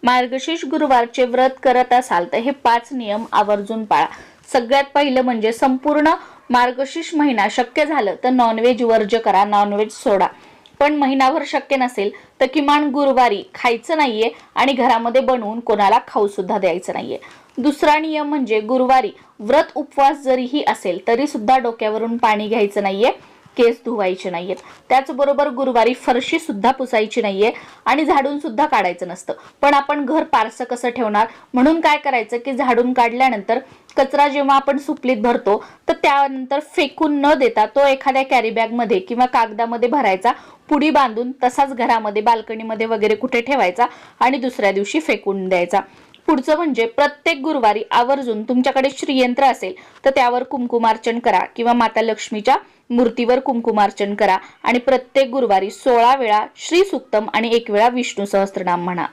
मार्गशीर्ष गुरुवारचे व्रत करत असाल तर हे 5 नियम आवर्जून पाळा। सगळ्यात पहिलं म्हणजे संपूर्ण मार्गशीर्ष महिना शक्य झालं तर नॉनव्हेज वर्ज्य करा, नॉनव्हेज सोडा। पण महिनाभर शक्य नसेल तर किमान गुरुवारी खायचं नाहीये आणि घरामध्ये बनवून कोणाला खाऊ सुद्धा द्यायचं नाहीये। दुसरा नियम म्हणजे गुरुवारी व्रत उपवास जरीही असेल तरी सुद्धा डोक्यावरून पाणी घ्यायचं नाहीये, केस धुवायचे नाहीयेत। त्याचबरोबर गुरुवारी फरशी सुद्धा पुसायची नाहीये आणि झाडून सुद्धा काढायचं नसतं। पण आपण घर पारसं कसं ठेवणार, म्हणून काय करायचं की झाडून काढल्यानंतर कचरा जेव्हा आपण सुपलीत भरतो तर त्यानंतर फेकून न देता तो एखाद्या कॅरी बॅग मध्ये किंवा कागदामध्ये भरायचा, पुडी बांधून तसाच घरामध्ये बाल्कनीमध्ये वगैरे कुठे ठेवायचा आणि दुसऱ्या दिवशी फेकून द्यायचा। पुढचं म्हणजे प्रत्येक गुरुवारी आवर्जून तुमच्याकडे श्रीयंत्र असेल तर त्यावर कुंकुमार्चन करा किंवा माता लक्ष्मीच्या मूर्तीवर कुंकुमार्चन करा आणि प्रत्येक गुरुवारी 16 वेळा श्री सूक्तम आणि 1 वेळा विष्णू सहस्त्रनाम म्हणा।